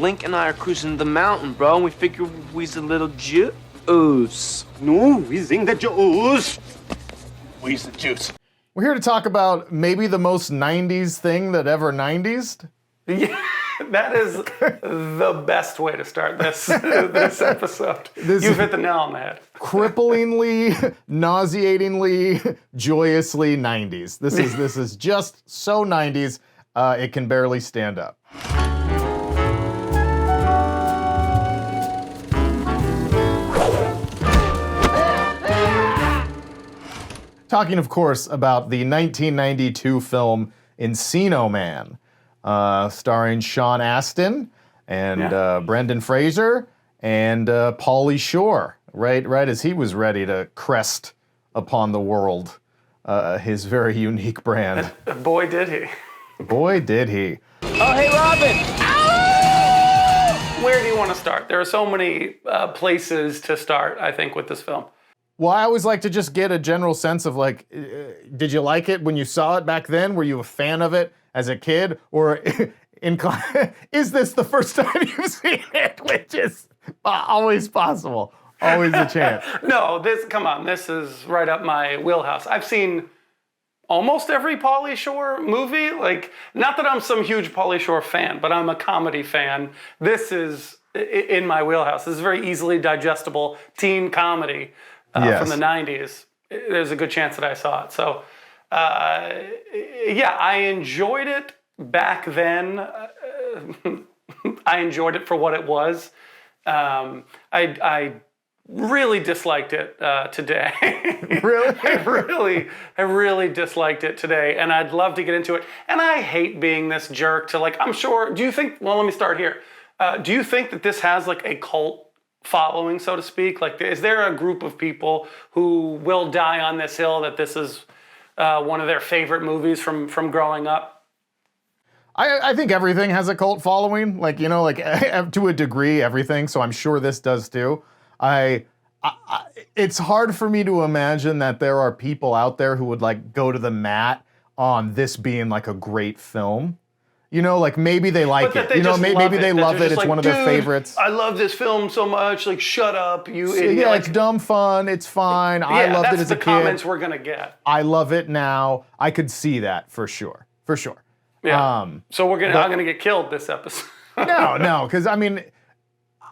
Blink and I are cruising the mountain, bro, and we figure we's a little juice. No, wheezing the juice. Wheeze the juice. We're here to talk about maybe the most 90s thing that ever 90s'd. Yeah, that is the best way to start this episode. You've hit the nail on the head. Cripplingly, nauseatingly, joyously 90s. This is just so 90s, it can barely stand up. Talking, of course, about the 1992 film Encino Man, starring Sean Astin and Brendan Fraser and Pauly Shore, right as he was ready to crest upon the world his very unique brand. Boy, did he. Boy, did he. Oh, hey, Robin! Where do you want to start? There are so many places to start, I think, with this film. Well, I always like to just get a general sense of like, did you like it when you saw it back then? Were you a fan of it as a kid? Or is this the first time you've seen it? Which is always possible. Always a chance. No, come on, this is right up my wheelhouse. I've seen almost every Pauly Shore movie. Like, not that I'm some huge Pauly Shore fan, but I'm a comedy fan. This is in my wheelhouse. This is very easily digestible teen comedy. From the 90s, there's a good chance that I saw it. So, yeah, I enjoyed it back then. I enjoyed it for what it was. I really disliked it today. Really? I really disliked it today, and I'd love to get into it. And I hate being this jerk to, like, I'm sure, well, let me start here. Do you think that this has, like, a cult following, so to speak? Like, is there a group of people who will die on this hill that this is one of their favorite movies from growing up? I think everything has a cult following, like, you know, like to a degree, everything. So I'm sure this does too. It's hard for me to imagine that there are people out there who would like go to the mat on this being like a great film. You know, like maybe they like it. You know, maybe they love it. It's like, one of their favorites. I love this film so much. Like, shut up, you idiot. Yeah, like, it's dumb fun. It's fine. I loved it as a kid. That's the comments we're gonna get. I love it now. I could see that for sure. For sure. Yeah. So I'm gonna get killed this episode. No, because I mean,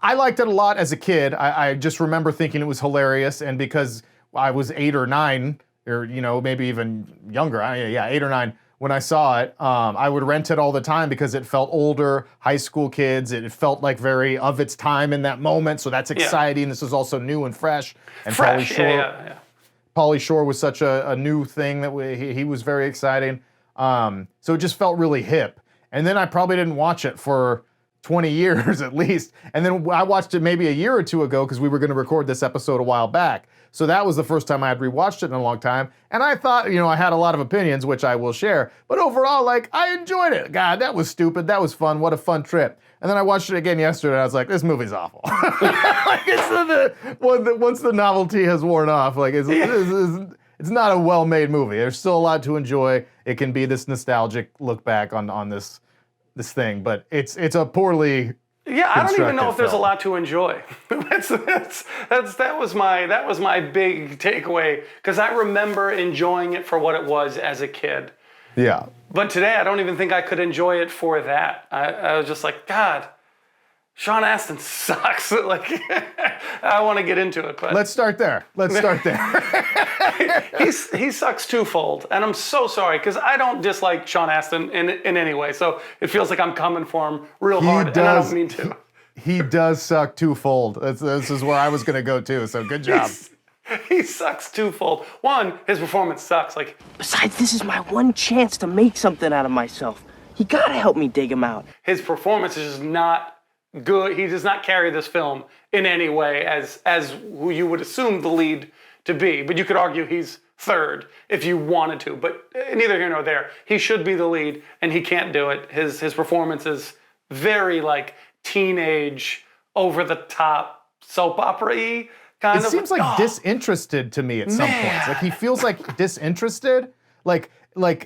I liked it a lot as a kid. I just remember thinking it was hilarious, and because I was 8 or 9, or you know, maybe even younger. 8 or 9. When I saw it, I would rent it all the time because it felt older, high school kids. It felt like very of its time in that moment, so that's exciting. This is also new and fresh. And fresh, Pauly Shore was such a new thing that he was very exciting. So it just felt really hip. And then I probably didn't watch it for 20 years at least. And then I watched it maybe a year or two ago because we were going to record this episode a while back. So that was the first time I had rewatched it in a long time. And I thought, you know, I had a lot of opinions, which I will share. But overall, like, I enjoyed it. God, that was stupid. That was fun. What a fun trip. And then I watched it again yesterday, and I was like, this movie's awful. Like, once the novelty has worn off, like, it's not a well-made movie. There's still a lot to enjoy. It can be this nostalgic look back on this thing, but it's a poorly I don't even know if there's a lot to enjoy. That was my big takeaway, because I remember enjoying it for what it was as a kid. Yeah. But today I don't even think I could enjoy it for that. I was just like, God, Sean Astin sucks. Like, I want to get into it, but let's start there. he sucks twofold, and I'm so sorry because I don't dislike Sean Astin in any way. So it feels like I'm coming for him real hard, and I don't mean to. He does suck twofold. This is where I was going to go too. So good job. He sucks twofold. One, his performance sucks. Like, besides, this is my one chance to make something out of myself. You gotta help me dig him out. His performance is just not good. He does not carry this film in any way as who you would assume the lead to be. But you could argue he's third if you wanted to. But neither here nor there. He should be the lead, and he can't do it. His performance is very like teenage, over the top soap opera-y kind of. It seems like disinterested to me at some points. Like he feels like disinterested. Like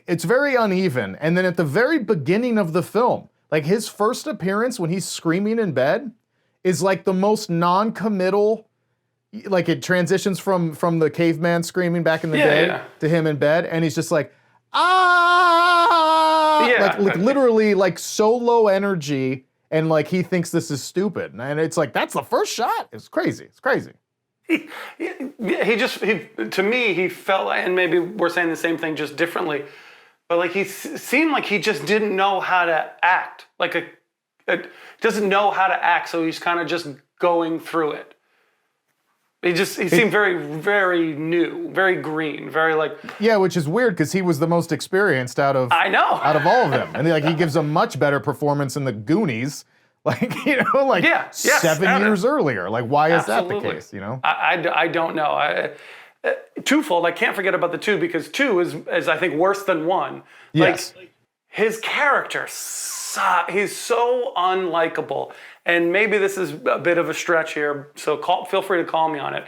it's very uneven. And then at the very beginning of the film, Like his first appearance when he's screaming in bed is like the most non-committal. Like it transitions from the caveman screaming back in the day to him in bed, and he's just like, ah, like literally like so low energy, and like he thinks this is stupid, and it's like that's the first shot. It's crazy. It's crazy. He to me he felt, and maybe we're saying the same thing just differently, but like he seemed like he just didn't know how to act. Like doesn't know how to act, so he's kind of just going through it. He seemed very, very new, very green, very like. Yeah, which is weird because he was the most experienced out of all of them, and like he gives a much better performance in the Goonies, like 7 years earlier. Like, why is that the case? You know, I don't know. Twofold. I can't forget about the two because two is I think worse than one. Yes. Like his character, he's so unlikable. And maybe this is a bit of a stretch here, so feel free to call me on it.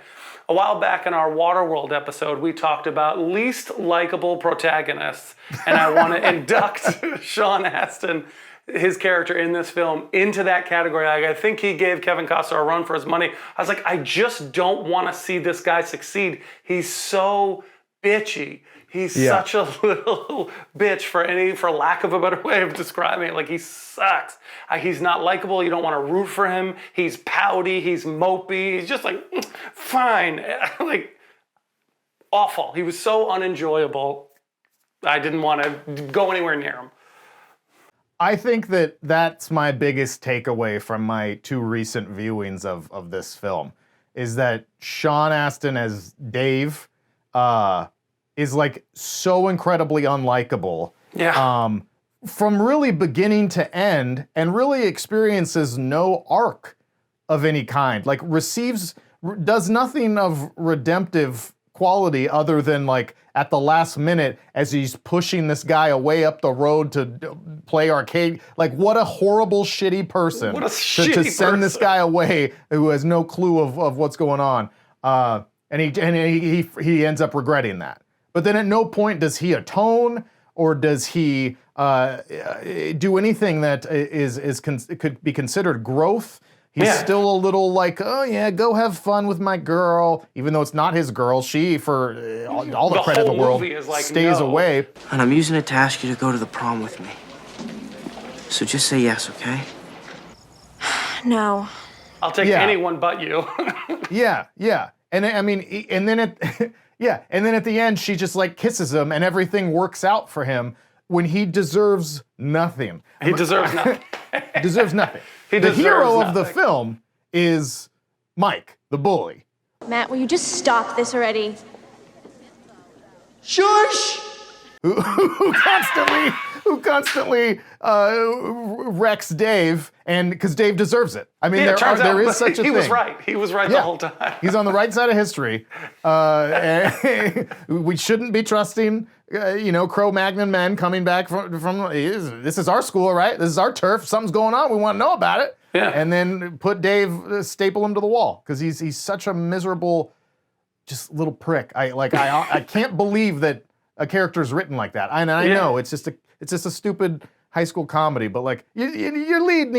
A while back in our Waterworld episode, we talked about least likable protagonists, and I want to induct Sean Astin, his character in this film, into that category. I think he gave Kevin Costner a run for his money. I was like, I just don't want to see this guy succeed. He's so bitchy. He's such a little bitch, for lack of a better way of describing it. Like, he sucks. He's not likable. You don't want to root for him. He's pouty. He's mopey. He's just like, fine. Like, awful. He was so unenjoyable. I didn't want to go anywhere near him. I think that's my biggest takeaway from my two recent viewings of this film, is that Sean Astin as Dave, is like so incredibly unlikable. Yeah. From really beginning to end, and really experiences no arc of any kind. Like does nothing of redemptive quality other than like at the last minute as he's pushing this guy away up the road to play arcade. Like what a horrible, shitty person. What a to send this guy away who has no clue of what's going on. And he ends up regretting that. But then at no point does he atone or does he do anything that could be considered growth. He's still a little like, oh yeah, go have fun with my girl, even though it's not his girl. She, for all the credit in the world, like, stays away. And I'm using it to ask you to go to the prom with me. So just say yes, okay? No. I'll take anyone but you. Yeah. And I mean, and then at the end, she just like kisses him, and everything works out for him when he deserves nothing. He deserves nothing. Deserves nothing. The hero of the film is Mike, the bully. Matt, will you just stop this already? Shush! Who constantly wrecks Dave, and because Dave deserves it. I mean, there is such a thing. He was right. He was right the whole time. He's on the right side of history. We shouldn't be trusting, Cro-Magnon men coming back from. This is our school, right? This is our turf. Something's going on. We want to know about it. Yeah. And then put Dave, staple him to the wall because he's such a miserable, just little prick. I can't believe that a character's written like that. I know it's just a stupid high school comedy, but like your lead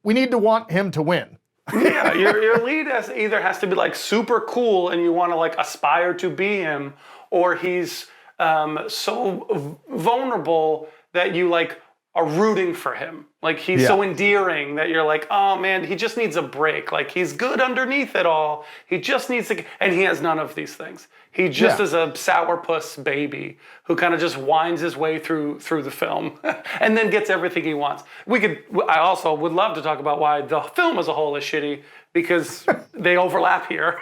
we need to want him to win. Yeah, your lead either has to be like super cool and you want to like aspire to be him, or he's so vulnerable that you like are rooting for him. Like he's so endearing that you're like, oh man, he just needs a break. Like he's good underneath it all. He just needs to, and he has none of these things. He just is a sourpuss baby who kind of just winds his way through the film and then gets everything he wants. I also would love to talk about why the film as a whole is shitty, because they overlap here,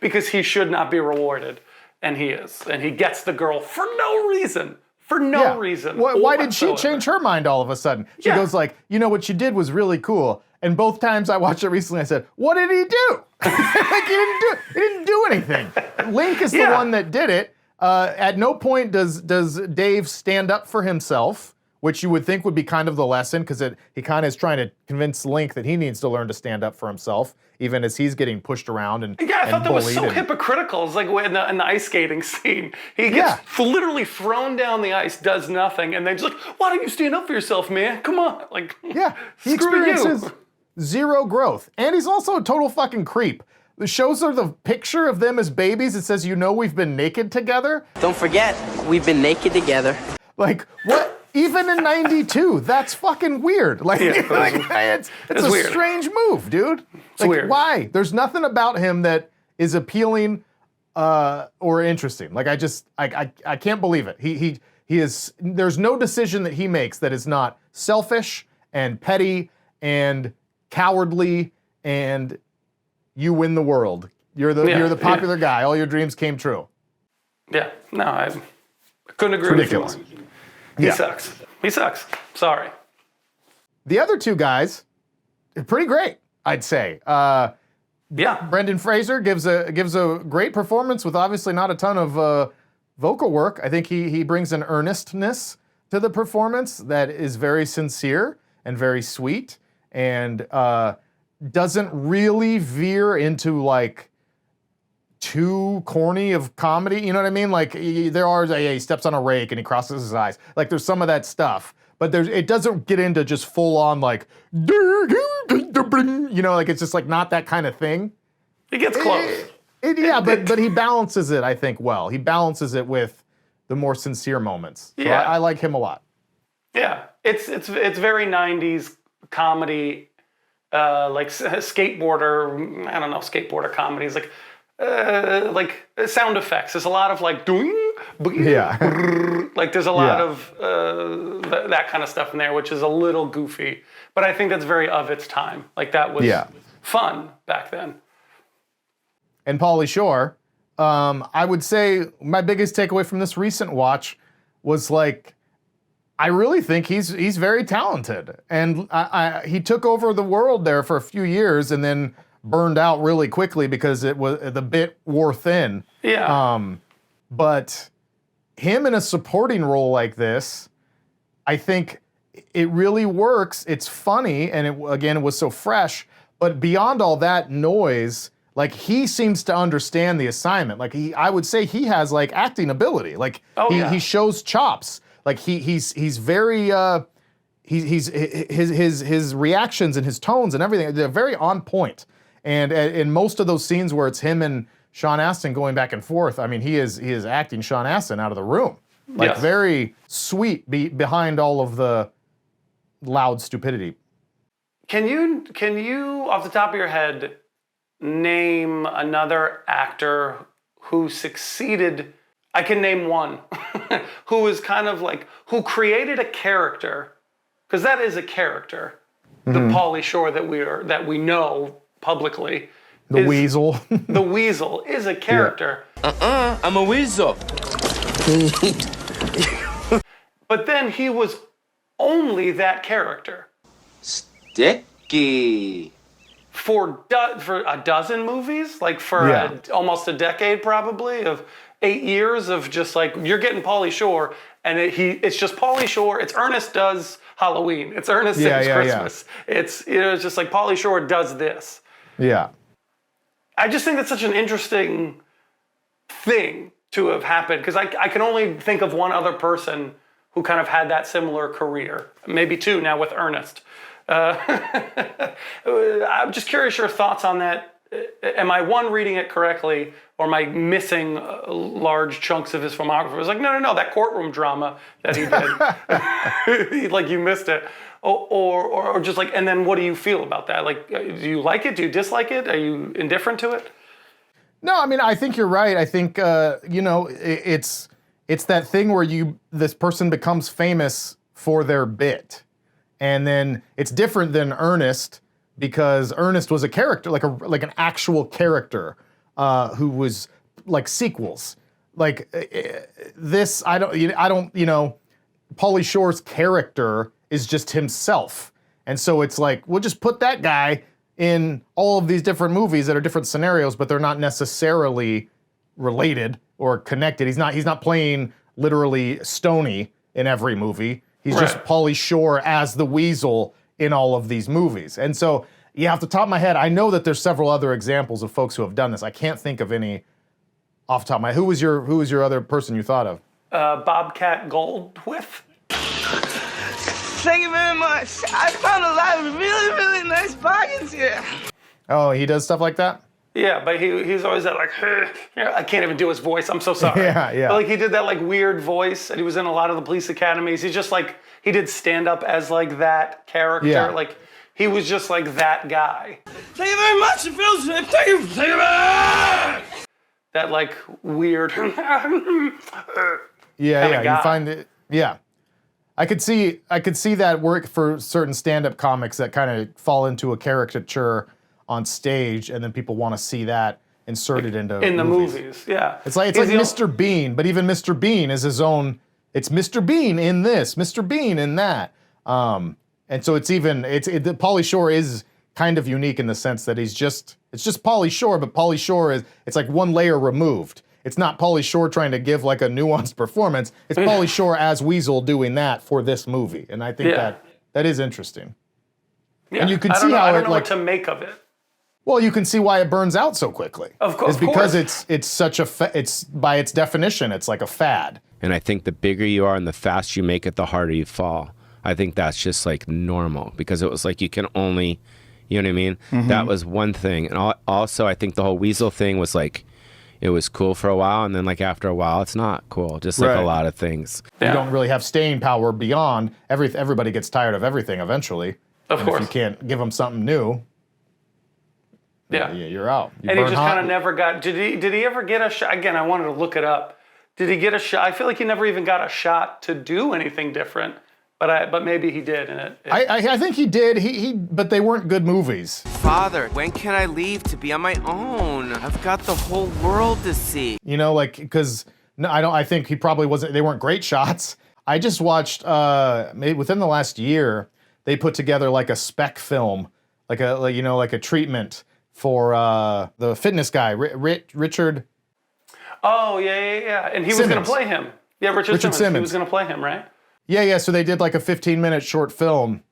because he should not be rewarded. And he is. And he gets the girl for no reason. For no reason. Why did she change her mind all of a sudden? She goes like, what you did was really cool. And both times I watched it recently, I said, what did he do? Like he didn't do anything. Link is the one that did it. At no point does Dave stand up for himself which you would think would be kind of the lesson, because he kind of is trying to convince Link that he needs to learn to stand up for himself, even as he's getting pushed around and Yeah, I thought that was so bullied hypocritical. It's like in the ice skating scene. He gets literally thrown down the ice, does nothing, and then just like, why don't you stand up for yourself, man? Come on. Like, Yeah, he screw experiences you. zero growth. And he's also a total fucking creep. The shows are the picture of them as babies. It says, we've been naked together. Don't forget, we've been naked together. Like, what? Even in 92, that's fucking weird. Like, it's a weird. strange move, dude. Like, weird. Why? There's nothing about him that is appealing or interesting. Like, I can't believe it. He is, there's no decision that he makes that is not selfish and petty and cowardly and you win the world. You're the popular guy. All your dreams came true. Yeah, no, I couldn't agree Ridiculous. with you more. He sucks. He sucks. Sorry. The other two guys, pretty great, I'd say. Brendan Fraser gives a great performance with obviously not a ton of vocal work. I think he brings an earnestness to the performance that is very sincere and very sweet, and doesn't really veer into like too corny of comedy, you know what I mean? Like he steps on a rake and he crosses his eyes. Like there's some of that stuff, but it doesn't get into just full on like, like it's just like not that kind of thing. He gets close. But he balances it, I think, well. He balances it with the more sincere moments. So I like him a lot. Yeah, it's very 90s comedy, like skateboarder, I don't know, skateboarder comedies, like sound effects. There's a lot of like doing, like there's a lot of that kind of stuff in there, which is a little goofy, but I think that's very of its time. Like that was fun back then. And Pauly Shore, I would say my biggest takeaway from this recent watch was like, I really think he's very talented, and he took over the world there for a few years and then burned out really quickly because the bit wore thin. Yeah. But him in a supporting role like this, I think it really works. It's funny, and it was so fresh. But beyond all that noise, like he seems to understand the assignment. Like I would say he has like acting ability. Like he shows chops. Like he's very his reactions and his tones and everything, they're very on point. And in most of those scenes where it's him and Sean Astin going back and forth, I mean, he is acting Sean Astin out of the room. Like very sweet behind all of the loud stupidity. Can you off the top of your head name another actor who succeeded? I can name one who is kind of like, who created a character, because that is a character, the Pauly Shore that we know publicly. The Weasel. The Weasel is a character. I'm a weasel. But then he was only that character. Sticky. For a dozen movies, like for almost a decade probably, of 8 years of just like, you're getting Pauly Shore, and it's just Pauly Shore. It's Ernest does Halloween. It's Ernest sings Christmas. It's it's just like Pauly Shore does this. Yeah. I just think that's such an interesting thing to have happened, because I can only think of one other person who kind of had that similar career. Maybe two now with Ernest. I'm just curious your thoughts on that. Am I reading it correctly, or am I missing large chunks of his filmography? It was like, no, that courtroom drama that he did, like you missed it. Or just like, and then what do you feel about that? Like, do you like it? Do you dislike it? Are you indifferent to it? No, I mean, I think you're right. I think, it's that thing where this person becomes famous for their bit. And then it's different than Ernest, because Ernest was a character, like an actual character who was like sequels. Like this, Pauly Shore's character is just himself. And so it's like, we'll just put that guy in all of these different movies that are different scenarios, but they're not necessarily related or connected. He's not playing literally Stoney in every movie. He's just Pauly Shore as the Weasel in all of these movies. And so, yeah, off the top of my head, I know that there's several other examples of folks who have done this. I can't think of any off the top of my head. Who was your other person you thought of? Bobcat Goldthwait. Thank you very much. I found a lot of really, really nice bargains here. Oh, he does stuff like that? Yeah, but he's always that like, I can't even do his voice. I'm so sorry. Yeah. But like he did that like weird voice, and he was in a lot of the police academies. He's just like, he did stand up as like that character. Yeah. Like he was just like that guy. Thank you very much. It feels good. Thank you very much. That like weird. Yeah. guy. You find it. Yeah. I could see that work for certain stand-up comics that kind of fall into a caricature on stage, and then people want to see that inserted into the movies. Yeah. It's like Mr. Bean, but even Mr. Bean is his own. It's Mr. Bean in this, Mr. Bean in that, and so Pauly Shore is kind of unique in the sense that it's just Pauly Shore, but Pauly Shore it's like one layer removed. It's not Pauly Shore trying to give like a nuanced performance. It's Pauly Shore as Weasel doing that for this movie, and I think that is interesting. Yeah. And you can I see don't know, how I don't it know like what to make of it. well, you can see why it burns out so quickly. Of course, it's because it's such a it's by its definition it's like a fad. And I think the bigger you are and the faster you make it, the harder you fall. I think that's just like normal because it was like you can only, you know what I mean? Mm-hmm. That was one thing. And also I think the whole Weasel thing was like, it was cool for a while, and then like after a while, it's not cool. Just like a lot of things. You don't really have staying power beyond everybody gets tired of everything eventually. Of course. If you can't give them something new, you're out. And he just kind of never got. Did he ever get a shot? Again, I wanted to look it up. Did he get a shot? I feel like he never even got a shot to do anything different. But maybe he did, and I think he did. But they weren't good movies. Father, when can I leave to be on my own? I've got the whole world to see. You know, like because I think he probably wasn't. They weren't great shots. I just watched maybe within the last year they put together like a spec film, like a treatment for the fitness guy Richard. Oh yeah, and he was going to play him. Yeah, Richard Simmons. He was going to play him, right? Yeah. So they did like a 15-minute short film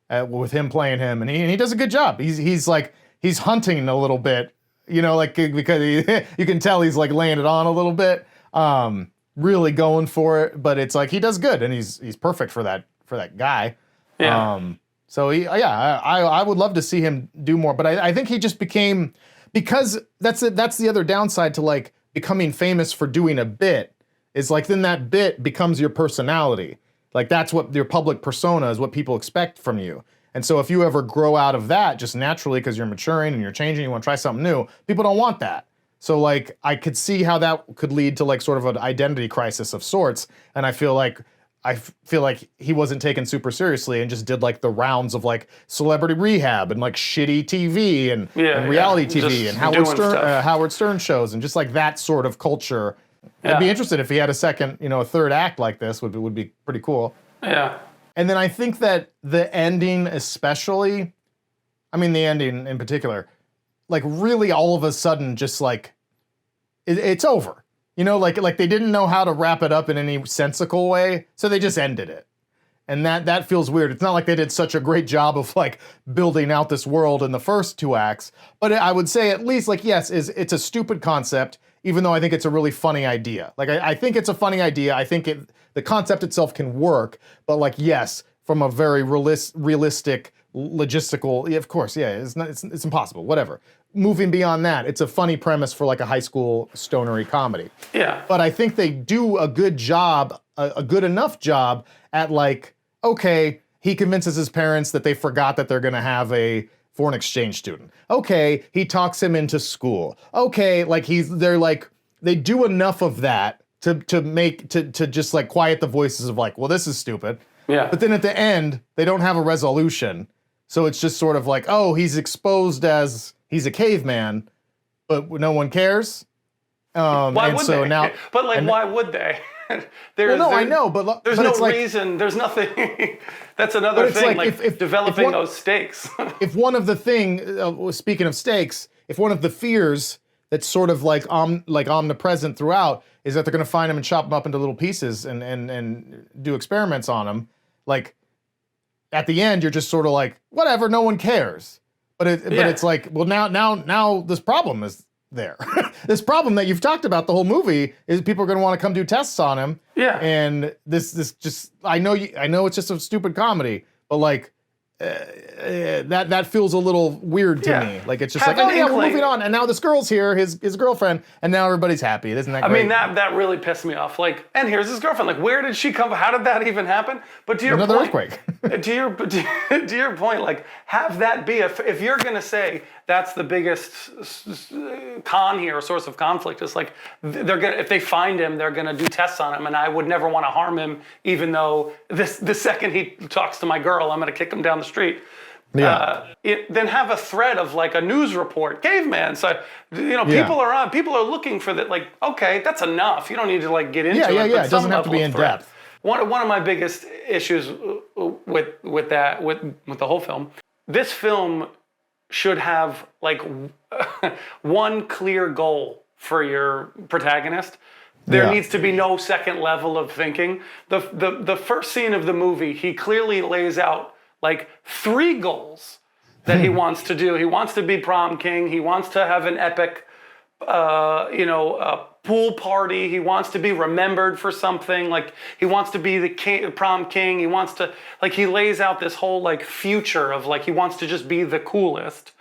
with him playing him, and he does a good job. He's hunting a little bit, you know, like because you can tell he's like laying it on a little bit, really going for it. But it's like he does good, and he's perfect for that guy. Yeah. I would love to see him do more, but I think he just became because that's the other downside to like becoming famous for doing a bit is like then that bit becomes your personality. Like that's what your public persona is, what people expect from you. And so if you ever grow out of that just naturally because you're maturing and you're changing, you want to try something new, people don't want that. So like I could see how that could lead to like sort of an identity crisis of sorts. And I feel like he wasn't taken super seriously and just did like the rounds of like Celebrity Rehab and like shitty TV and reality TV and Howard Stern shows and just like that sort of culture. I'd be interested if he had a third act like this would be pretty cool. Yeah. And then I think that the ending especially, I mean the ending in particular, like really all of a sudden just like it's over. You know, like they didn't know how to wrap it up in any sensical way, so they just ended it. And that feels weird. It's not like they did such a great job of like building out this world in the first two acts, but I would say at least like yes, it's a stupid concept, even though I think it's a really funny idea. Like I think it's a funny idea. I think the concept itself can work, but like yes, from a very realistic logistical, of course, it's impossible. Whatever. Moving beyond that, it's a funny premise for like a high school stonery comedy. Yeah. But I think they do a good job, a good enough job at like, okay, he convinces his parents that they forgot that they're gonna have a foreign exchange student. Okay, he talks him into school. Okay, like they do enough of that to just like quiet the voices of like, well, this is stupid. Yeah. But then at the end, they don't have a resolution. So it's just sort of like, oh, he's exposed as he's a caveman, but no one cares. Why would they? Now, but like, why would they? I know, but there's but no it's like, reason. There's nothing. That's another thing. Like if developing those stakes. If one of the speaking of stakes, if one of the fears that's sort of like omnipresent throughout is that they're going to find him and chop him up into little pieces and do experiments on him, like at the end you're just sort of like, whatever, no one cares. But it's like, well, now this problem is there. This problem that you've talked about the whole movie is people are going to want to come do tests on him. Yeah. And this just, I know it's just a stupid comedy, but like that feels a little weird to me. Like it's just Have like, oh an yeah, we're inkling. moving on, and now this girl's here, his girlfriend, and now everybody's happy. Isn't that I great? mean, that really pissed me off. Like, and here's his girlfriend. Like, where did she come? How did that even happen? But to your Another point, earthquake. to your point, like, have that be if you're gonna say that's the biggest con here, or source of conflict, is like they're gonna, if they find him, they're gonna do tests on him, and I would never want to harm him, even though the second he talks to my girl, I'm gonna kick him down the street. Yeah. Then have a thread of like a news report, caveman. So, people are looking for that. Like, okay, that's enough. You don't need to like get into it. Yeah. But It doesn't have to be level in of thread. depth. One of my biggest issues with the whole film, this film should have like one clear goal for your protagonist. There needs to be no second level of thinking. The first scene of the movie, he clearly lays out like 3 goals that he wants to do. He wants to be prom king. He wants to have an epic, pool party. He wants to be remembered for something. Like he wants to be the prom king. He wants to, like, he lays out this whole like future of like, he wants to just be the coolest,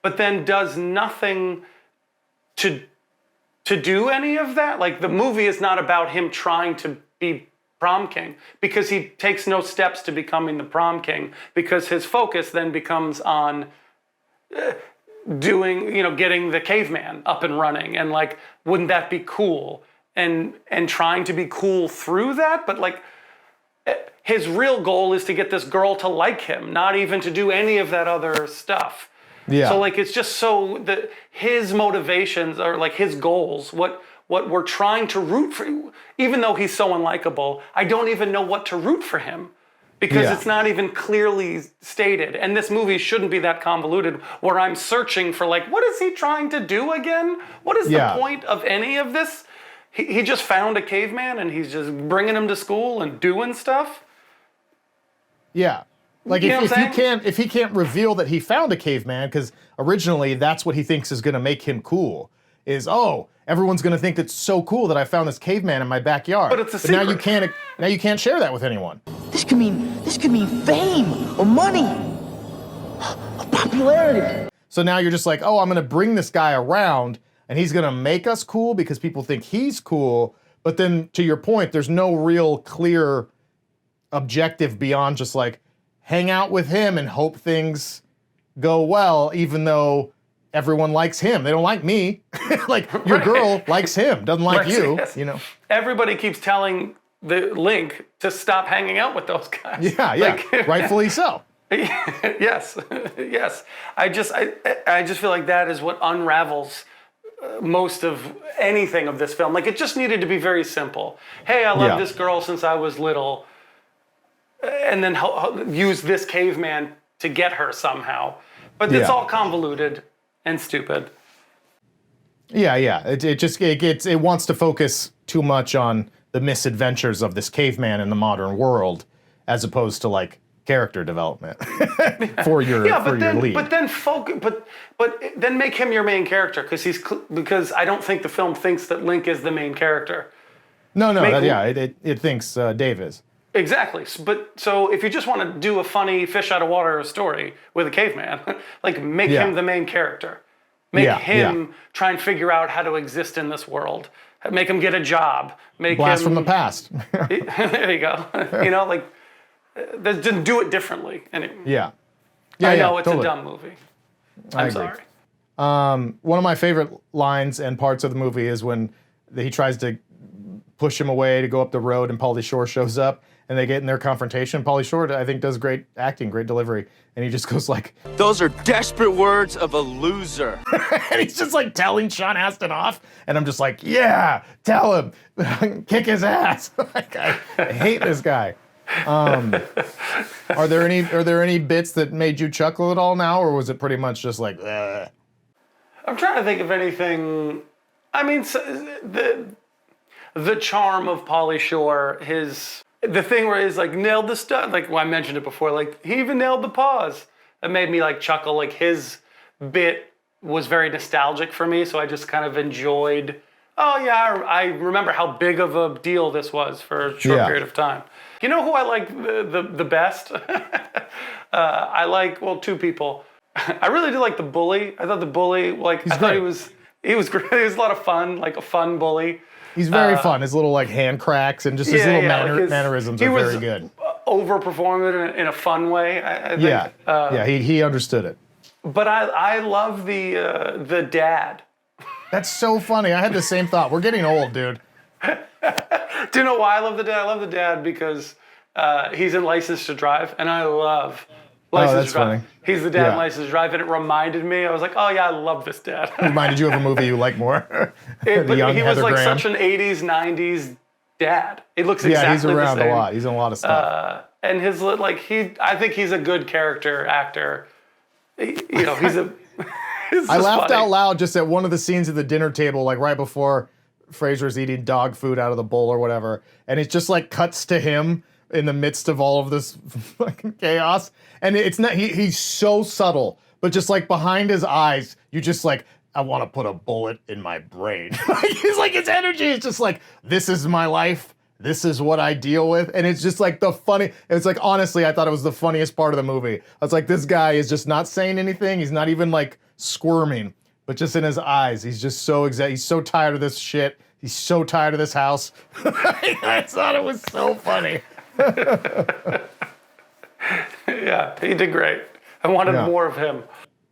but then does nothing to do any of that. Like the movie is not about him trying to be prom king, because he takes no steps to becoming the prom king, because his focus then becomes on getting the caveman up and running, and like, wouldn't that be cool, and trying to be cool through that. But like his real goal is to get this girl to like him, not even to do any of that other stuff. Yeah. So like, it's just so that his motivations are like his goals, what we're trying to root for, even though he's so unlikable, I don't even know what to root for him, because it's not even clearly stated. And this movie shouldn't be that convoluted where I'm searching for like, what is he trying to do again? What is the point of any of this? He just found a caveman and he's just bringing him to school and doing stuff. Yeah. Like if he can't reveal that he found a caveman, because originally that's what he thinks is going to make him cool, is, oh, everyone's going to think it's so cool that I found this caveman in my backyard. But it's a secret. Now you can't share that with anyone. This could mean fame or money or popularity. So now you're just like, oh, I'm going to bring this guy around and he's going to make us cool because people think he's cool. But then to your point, there's no real clear objective beyond just like hang out with him and hope things go well, even though everyone likes him. They don't like me. Like your girl likes him, doesn't like you. Yes. Everybody keeps telling the Link to stop hanging out with those guys. Yeah, like, rightfully so. Yes. I just feel like that is what unravels most of anything of this film. Like, it just needed to be very simple. Hey, I love this girl since I was little, and then use this caveman to get her somehow. But it's all convoluted and stupid. Yeah. It wants to focus too much on the misadventures of this caveman in the modern world, as opposed to like character development for your lead. But then make him your main character, because I don't think the film thinks that Link is the main character. No, it thinks Dave is. Exactly. But so if you just want to do a funny fish out of water story with a caveman, like make him the main character. Make him try and figure out how to exist in this world. Make him get a job. Blast from the past. There you go. Didn't do it differently. Anyway. Yeah, I know it's totally. a dumb movie. I I'm agree. sorry. One of my favorite lines and parts of the movie is when he tries to push him away to go up the road, and Pauly Shore shows up, and they get in their confrontation. Pauly Shore, I think, does great acting, great delivery, and he just goes like, Those are desperate words of a loser. and he's just like telling Sean Astin off, and I'm just like, yeah, tell him, kick his ass. Like, I hate this guy. Are there any bits that made you chuckle at all now, or was it pretty much just like, ugh? I'm trying to think of anything. I mean, the charm of Pauly Shore, his the thing where he's like nailed the stuff, like I mentioned it before, like he even nailed the pause. It made me like chuckle. Like his bit was very nostalgic for me, so I just kind of enjoyed. Oh yeah, I remember how big of a deal this was for a short period of time. You know who I like the best? I like two people. I really do like the bully. I thought the bully, He's thought great. he was great. He was a lot of fun, like a fun bully. He's very fun. His little like hand cracks and just his little mannerisms are very good. Overperforming in a fun way. I think. He understood it. But I love the dad. That's so funny. I had the same thought. We're getting old, dude. Do you know why I love the dad? I love the dad because he's in License to Drive, and I love License to Drive. Funny. He's the dad in License to Drive, and it reminded me. I was like, oh yeah, I love this dad. Reminded you of a movie you like more? But Young he was Heather like Graham. such an 80s, 90s dad. It looks exactly the same. Yeah, he's around a lot. He's in a lot of stuff. And his I think he's a good character actor. He's a. I laughed out loud just at one of the scenes at the dinner table, like right before Fraser's eating dog food out of the bowl or whatever, and it just like cuts to him in the midst of all of this fucking chaos, and it's not. He's so subtle, but just like behind his eyes, you just like. I want to put a bullet in my brain. He's like, his energy is just like, this is my life. This is what I deal with. And it's just like it's like, honestly, I thought it was the funniest part of the movie. I was like, this guy is just not saying anything. He's not even like squirming, but just in his eyes, he's just so he's so tired of this shit. He's so tired of this house. I thought it was so funny. Yeah, he did great. I wanted more of him.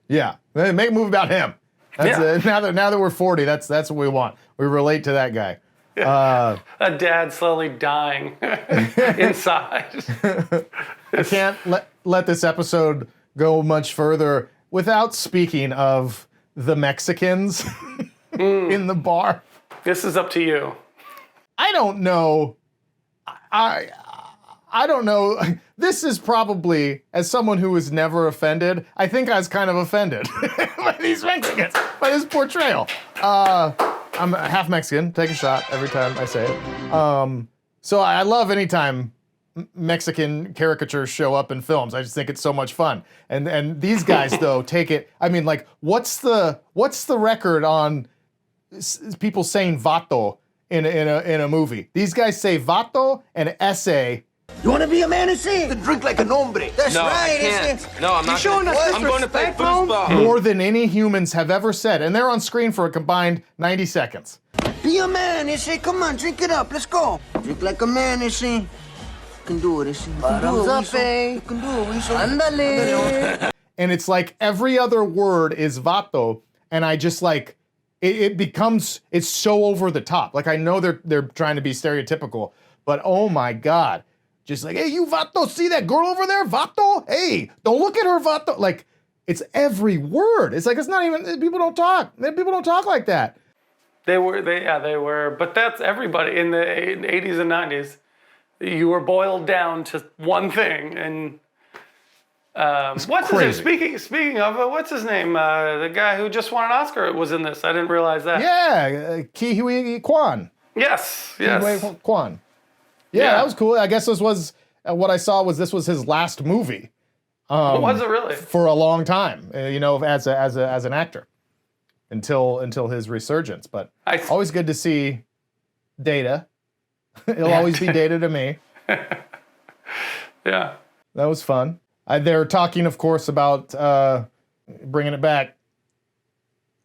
Yeah, make a movie about him. That's now that we're 40, that's what we want. We relate to that guy. A dad slowly dying inside. I can't let this episode go much further without speaking of the Mexicans in the bar. This is up to you. I don't know. I don't know. This is probably, as someone who was never offended, I think I was kind of offended by these Mexicans, by this portrayal. I'm half Mexican, take a shot every time I say it. So I love anytime Mexican caricatures show up in films. I just think it's so much fun. And these guys though take it. I mean, like, what's the record on people saying vato in a movie? These guys say vato and ese. You want to be a man and say? Drink like an hombre. That's No, right. I can't. No, I'm not. Showing us I'm going to play disrespect, bro? foosball. More than any humans have ever said, and they're on screen for a combined 90 seconds. Be a man and say, come on, drink it up. Let's go. Drink like a man and say, you can do it, Issy. Bottoms up, eh? You can do it, Weasel. Andale. And it's like every other word is vato, and I just like, it becomes, it's so over the top. Like, I know they're trying to be stereotypical, but oh my God. Just like, hey, you vato, see that girl over there? Vato? Hey, don't look at her, vato. Like, it's every word. It's like, it's not even, people don't talk. People don't talk like that. They were. But that's everybody in the 80s and 90s. You were boiled down to one thing. And what's his name? Speaking of, what's his name? The guy who just won an Oscar was in this. I didn't realize that. Yeah, Huy Quan. Yes. Huy Quan. Yeah, that was cool. I guess this was what I saw was his last movie. Was it really? For a long time, as an actor, until his resurgence. But always good to see Data. He'll always be Data to me. Yeah, that was fun. They're talking, of course, about bringing it back,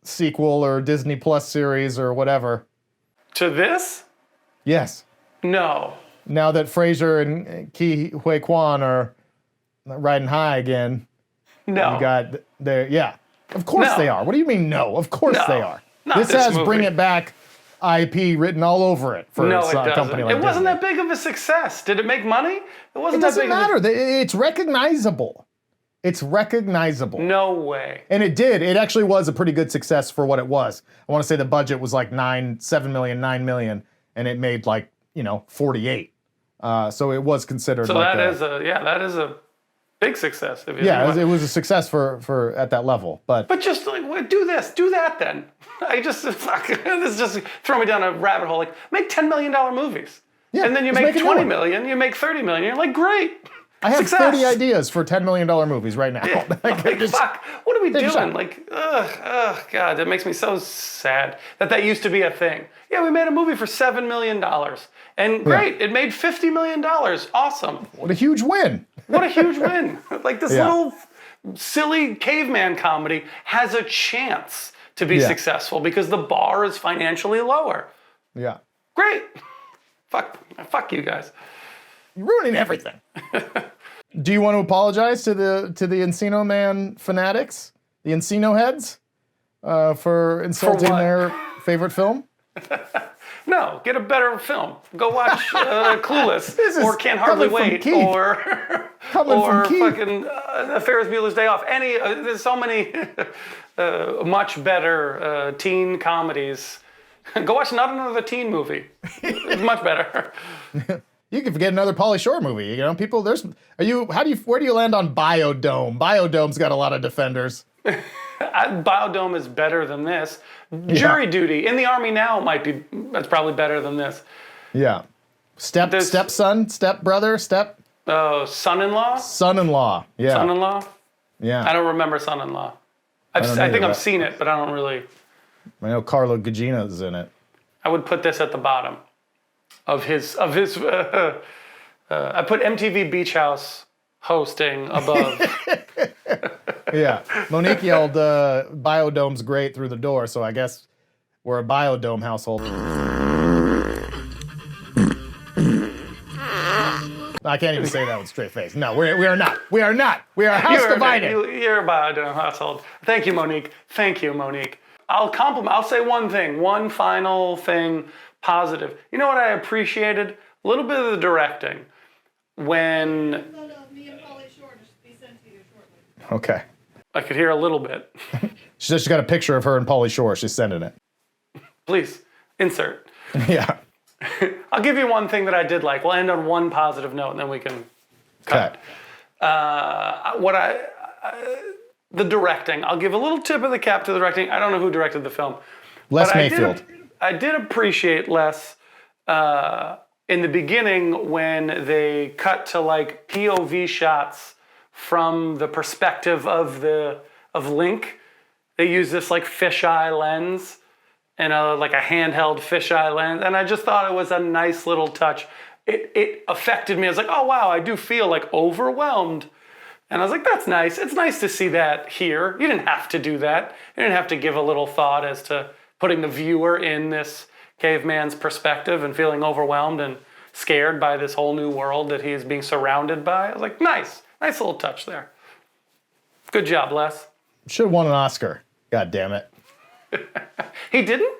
sequel or Disney Plus series or whatever. To this? Yes. No. Now that Fraser and Huy Quan are riding high again. No. You got there. Yeah. Of course they are. What do you mean no? Of course they are. This has movie. Bring It Back IP written all over it for a company like It wasn't Disney. that big of a success. Did it make money? It wasn't It doesn't that big matter. It's recognizable. It's recognizable. No way. And it did. It actually was a pretty good success for what it was. I want to say the budget was like 9 million, and it made like, 48. So it was considered. So like that is a big success. If you it was a success for at that level. But just like, do this, do that then. This just throw me down a rabbit hole. Like, make $10 million movies. Yeah, and then you let's make make a new 20 one. million, you make 30 million. You're like, great. I have Success. 30 ideas for $10 million movies right now. Yeah, Like, like, just- fuck, what are we take a doing? shot. Like, God, that makes me so sad that used to be a thing. Yeah, we made a movie for $7 million. And great, it made $50 million. Awesome. What a huge win. What a huge win. Like this Yeah. little silly caveman comedy has a chance to be successful because the bar is financially lower. Yeah. Great. Fuck you guys. You're ruining everything. Do you want to apologize to the Encino Man fanatics, the Encino heads, for insulting what? their favorite film? No, get a better film. Go watch Clueless This is or Can't Hardly coming from Wait Keith. or Coming from Keith. fucking Ferris Bueller's Day Off. There's so many much better teen comedies. Go watch Not Another Teen Movie. It's much better. You can forget another Pauly Shore movie. You know, people. Where do you land on Biodome? Biodome's got a lot of defenders. Biodome is better than this. Jury Duty in the Army Now that's probably better than this. Yeah. Stepson, stepbrother, Son-in-law? son-in-law. Yeah. Son-in-law? Yeah. I don't remember Son-in-law. I don't think either, I've but- sing it, but I don't really. I know Carlo Gugino's in it. I would put this at the bottom of his. I put MTV Beach House hosting above. Yeah. Monique yelled, Biodome's great through the door, so I guess we're a Biodome household. I can't even say that with a straight face. No, we are not. We are not. We are house divided. You're a Biodome household. Thank you, Monique. Thank you, Monique. I'll compliment. I'll say one thing. One final thing positive. You know what I appreciated? A little bit of the directing. When Me and Pauly Shore just be sent to you shortly. Okay. I could hear a little bit. She's got a picture of her and Pauly Shore. She's sending it. Please, insert. Yeah. I'll give you one thing that I did like. We'll end on one positive note, and then we can cut. The directing. I'll give a little tip of the cap to the directing. I don't know who directed the film. Les but Mayfield. I did appreciate Les in the beginning when they cut to like POV shots from the perspective of Link. They use this like fisheye lens and like a handheld fisheye lens, and I just thought it was a nice little touch. It affected me. I was like, oh wow, I do feel like overwhelmed. And I was like, that's nice. It's nice to see that here. You didn't have to do that. You didn't have to give a little thought as to putting the viewer in this caveman's perspective and feeling overwhelmed and scared by this whole new world that he is being surrounded by. I was like, nice little touch there. Good job, Les. Should have won an Oscar. God damn it. He didn't?